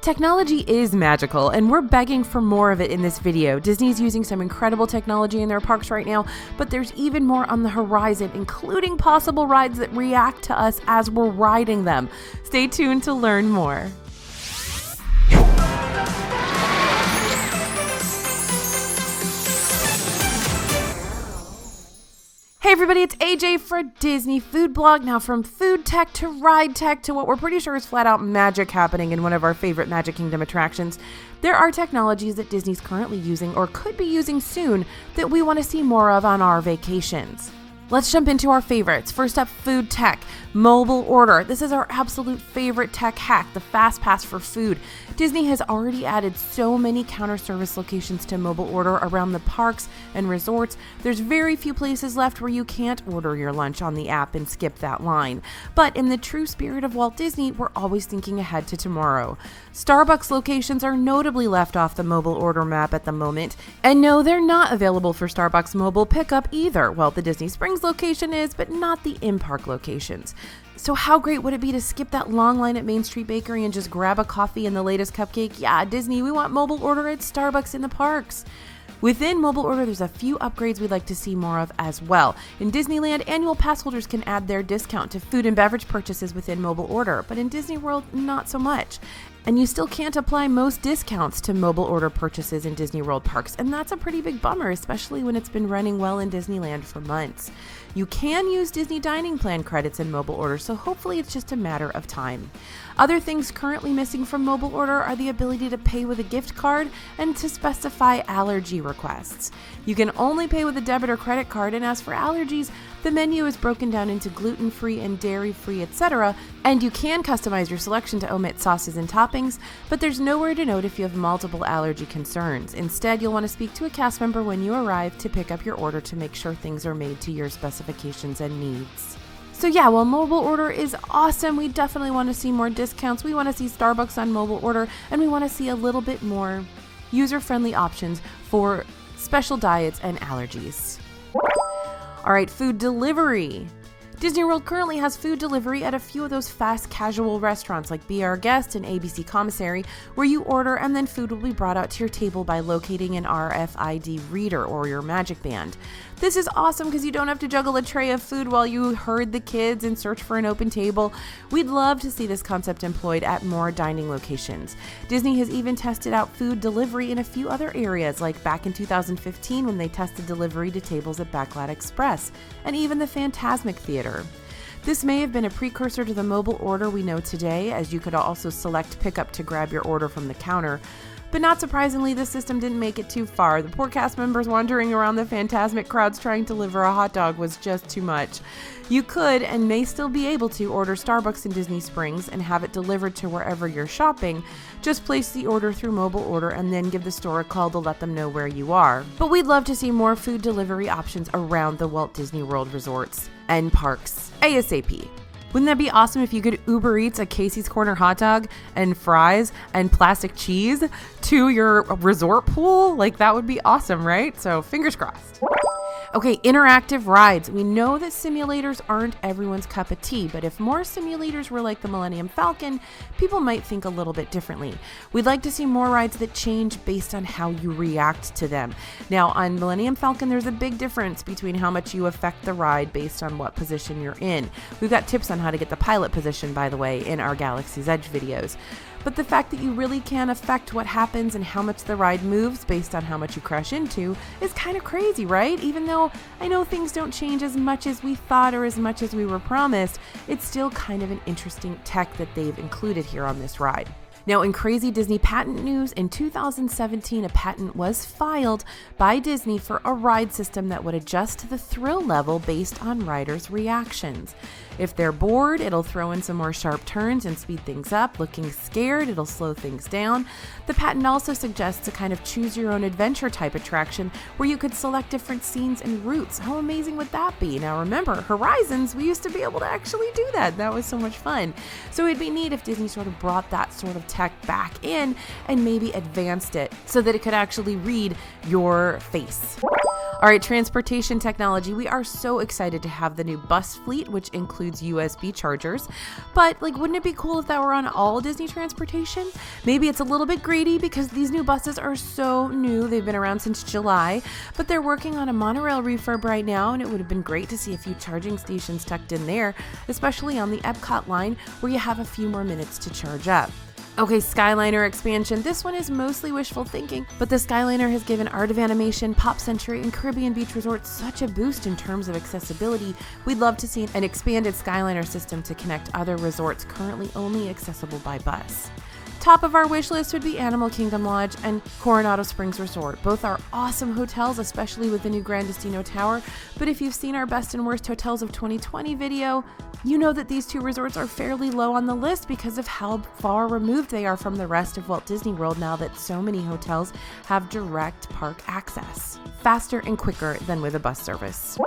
technology is magical, and we're begging for more of it in this video. Disney's using some incredible technology in their parks right now, but there's even more on the horizon, including possible rides that react to us as we're riding them. Stay tuned to learn more. Hey everybody, it's AJ for Disney Food Blog. Now from food tech to ride tech to what we're pretty sure is flat out magic happening in one of our favorite Magic Kingdom attractions, there are technologies that Disney's currently using or could be using soon that we want to see more of on our vacations. Let's jump into our favorites. First up, food tech, mobile order. This is our absolute favorite tech hack, the Fast Pass for food. Disney has already added so many counter service locations to mobile order around the parks and resorts. There's very few places left where you can't order your lunch on the app and skip that line. But in the true spirit of Walt Disney, we're always thinking ahead to tomorrow. Starbucks locations are notably left off the mobile order map at the moment. And no, they're not available for Starbucks mobile pickup either. Well, the Disney Springs location is, but not the in-park locations. So how great would it be to skip that long line at Main Street Bakery and just grab a coffee and the latest cupcake? Yeah, Disney, we want mobile order at Starbucks in the parks. Within mobile order, there's a few upgrades we'd like to see more of as well. In Disneyland, annual pass holders can add their discount to food and beverage purchases within mobile order, but in Disney World, not so much. And you still can't apply most discounts to mobile order purchases in Disney World parks, and that's a pretty big bummer, especially when it's been running well in Disneyland for months. You can use Disney Dining Plan credits in mobile order, so hopefully it's just a matter of time. Other things currently missing from mobile order are the ability to pay with a gift card and to specify allergy requests. You can only pay with a debit or credit card, and as for allergies, the menu is broken down into gluten-free and dairy-free, etc., and you can customize your selection to omit sauces and toppings, but there's nowhere to note if you have multiple allergy concerns. Instead, you'll want to speak to a cast member when you arrive to pick up your order to make sure things are made to your specifications and needs. So yeah, while mobile order is awesome, we definitely want to see more discounts, we want to see Starbucks on mobile order, and we want to see a little bit more user-friendly options for special diets and allergies. All right, food delivery. Disney World currently has food delivery at a few of those fast casual restaurants like Be Our Guest and ABC Commissary, where you order and then food will be brought out to your table by locating an RFID reader or your Magic Band. This is awesome because you don't have to juggle a tray of food while you herd the kids and search for an open table. We'd love to see this concept employed at more dining locations. Disney has even tested out food delivery in a few other areas, like back in 2015 when they tested delivery to tables at Backlot Express, and even the Fantasmic Theater. This may have been a precursor to the mobile order we know today, as you could also select pickup to grab your order from the counter. But not surprisingly, this system didn't make it too far. The poor cast members wandering around the Fantasmic crowds trying to deliver a hot dog was just too much. You could, and may still be able to, order Starbucks in Disney Springs and have it delivered to wherever you're shopping. Just place the order through mobile order and then give the store a call to let them know where you are. But we'd love to see more food delivery options around the Walt Disney World resorts and parks ASAP. Wouldn't that be awesome if you could Uber Eats a Casey's Corner hot dog and fries and plastic cheese to your resort pool? Like, that would be awesome, right? So fingers crossed. Okay, interactive rides. We know that simulators aren't everyone's cup of tea, but if more simulators were like the Millennium Falcon, people might think a little bit differently. We'd like to see more rides that change based on how you react to them. Now, on Millennium Falcon, there's a big difference between how much you affect the ride based on what position you're in. We've got tips on how to get the pilot position, by the way, in our Galaxy's Edge videos. But the fact that you really can affect what happens and how much the ride moves based on how much you crash into is kind of crazy, right? Even though I know things don't change as much as we thought or as much as we were promised, it's still kind of an interesting tech that they've included here on this ride. Now, in crazy Disney patent news, in 2017, a patent was filed by Disney for a ride system that would adjust the thrill level based on riders' reactions. If they're bored, it'll throw in some more sharp turns and speed things up. Looking scared, it'll slow things down. The patent also suggests a kind of choose-your-own-adventure type attraction where you could select different scenes and routes. How amazing would that be? Now remember, Horizons, we used to be able to actually do that. That was so much fun. So it'd be neat if Disney sort of brought that sort of tech back in and maybe advanced it so that it could actually read your face. All right, transportation technology. We are so excited to have the new bus fleet, which includes USB chargers. But wouldn't it be cool if that were on all Disney transportation? Maybe it's a little bit greedy because these new buses are so new. They've been around since July, but they're working on a monorail refurb right now, and it would have been great to see a few charging stations tucked in there, especially on the Epcot line where you have a few more minutes to charge up. Okay, Skyliner expansion. This one is mostly wishful thinking, but the Skyliner has given Art of Animation, Pop Century, and Caribbean Beach Resorts such a boost in terms of accessibility. We'd love to see an expanded Skyliner system to connect other resorts currently only accessible by bus. Top of our wish list would be Animal Kingdom Lodge and Coronado Springs Resort. Both are awesome hotels, especially with the new Gran Destino Tower, but if you've seen our Best and Worst Hotels of 2020 video, you know that these two resorts are fairly low on the list because of how far removed they are from the rest of Walt Disney World now that so many hotels have direct park access. Faster and quicker than with a bus service.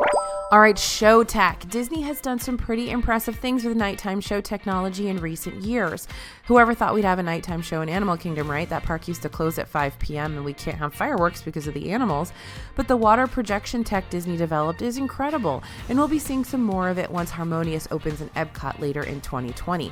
All right, show tech. Disney has done some pretty impressive things with nighttime show technology in recent years. Whoever thought we'd have a nighttime show in Animal Kingdom, right? That park used to close at 5 p.m. and we can't have fireworks because of the animals. But the water projection tech Disney developed is incredible, and we'll be seeing some more of it once Harmonious opens in Epcot later in 2020.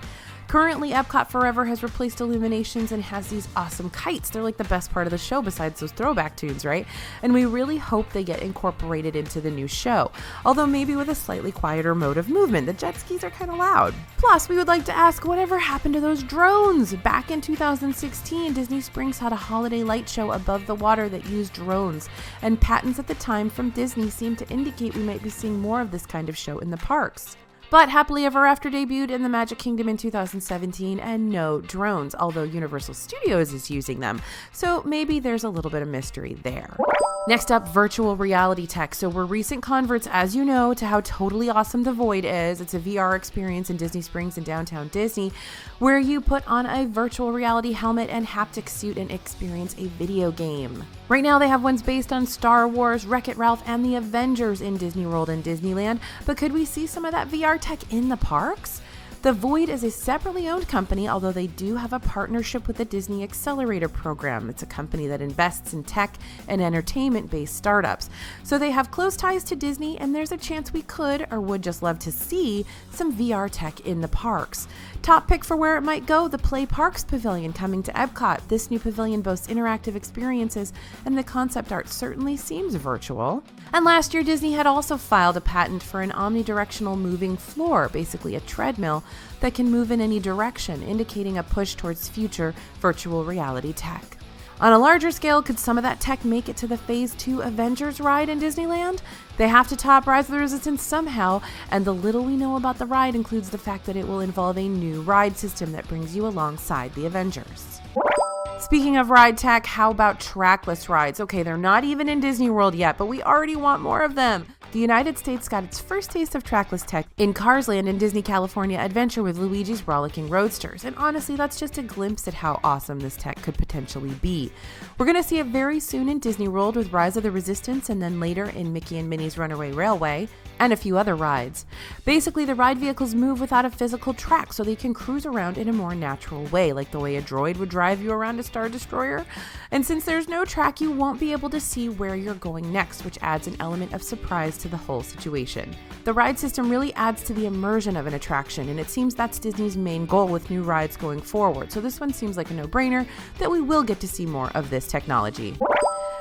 Currently, Epcot Forever has replaced illuminations and has these awesome kites. They're like the best part of the show besides those throwback tunes, right? And we really hope they get incorporated into the new show, although maybe with a slightly quieter mode of movement. The jet skis are kind of loud. Plus, we would like to ask whatever happened to those drones? Back in 2016, Disney Springs had a holiday light show above the water that used drones, and patents at the time from Disney seemed to indicate we might be seeing more of this kind of show in the parks. But Happily Ever After debuted in the Magic Kingdom in 2017, and no drones, although Universal Studios is using them. So maybe there's a little bit of mystery there. Next up, virtual reality tech. So we're recent converts, as you know, to how totally awesome The Void is. It's a VR experience in Disney Springs and downtown Disney, where you put on a virtual reality helmet and haptic suit and experience a video game. Right now they have ones based on Star Wars, Wreck-It Ralph, and the Avengers in Disney World and Disneyland, but could we see some of that VR tech in the parks? The Void is a separately owned company, although they do have a partnership with the Disney Accelerator program. It's a company that invests in tech and entertainment-based startups. So they have close ties to Disney, and there's a chance we could or would just love to see some VR tech in the parks. Top pick for where it might go, the Play Parks Pavilion coming to Epcot. This new pavilion boasts interactive experiences, and the concept art certainly seems virtual. And last year, Disney had also filed a patent for an omnidirectional moving floor, basically a treadmill, that can move in any direction, indicating a push towards future virtual reality tech. On a larger scale, could some of that tech make it to the Phase 2 Avengers ride in Disneyland? They have to top Rise of the Resistance somehow, and the little we know about the ride includes the fact that it will involve a new ride system that brings you alongside the Avengers. Speaking of ride tech, how about trackless rides? Okay, they're not even in Disney World yet, but we already want more of them. The United States got its first taste of trackless tech in Cars Land and Disney California Adventure with Luigi's Rollicking Roadsters, and honestly, that's just a glimpse at how awesome this tech could potentially be. We're going to see it very soon in Disney World with Rise of the Resistance, and then later in Mickey and Minnie's Runaway Railway, and a few other rides. Basically, the ride vehicles move without a physical track, so they can cruise around in a more natural way, like the way a droid would drive you around a Star Destroyer. And since there's no track, you won't be able to see where you're going next, which adds an element of surprise to the whole situation. The ride system really adds to the immersion of an attraction, and it seems that's Disney's main goal with new rides going forward. So this one seems like a no-brainer that we will get to see more of this technology.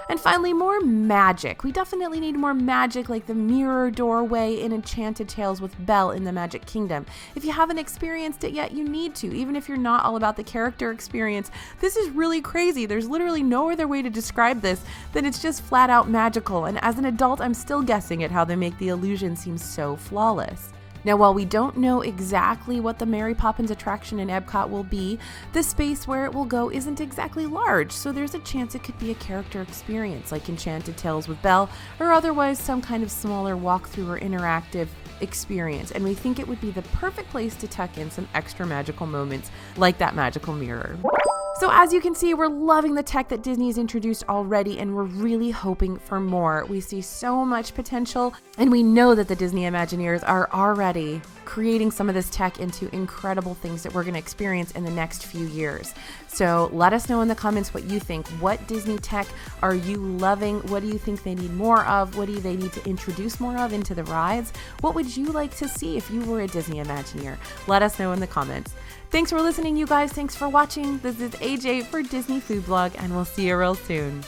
And finally, more magic. We definitely need more magic, like the mirror doorway in Enchanted Tales with Belle in the Magic Kingdom. If you haven't experienced it yet, you need to, even if you're not all about the character experience. This is really crazy. There's literally no other way to describe this than it's just flat out magical. And as an adult, I'm still guessing at how they make the illusion seem so flawless. Now, while we don't know exactly what the Mary Poppins attraction in Epcot will be, the space where it will go isn't exactly large, so there's a chance it could be a character experience like Enchanted Tales with Belle, or otherwise some kind of smaller walkthrough or interactive experience, and we think it would be the perfect place to tuck in some extra magical moments like that magical mirror. So as you can see, we're loving the tech that Disney's introduced already, and we're really hoping for more. We see so much potential, and we know that the Disney Imagineers are already creating some of this tech into incredible things that we're going to experience in the next few years. So let us know in the comments what you think. What Disney tech are you loving? What do you think they need more of? What do they need to introduce more of into the rides? What would you like to see if you were a Disney Imagineer? Let us know in the comments. Thanks for listening, you guys. Thanks for watching. This is AJ for Disney Food Blog, and we'll see you real soon.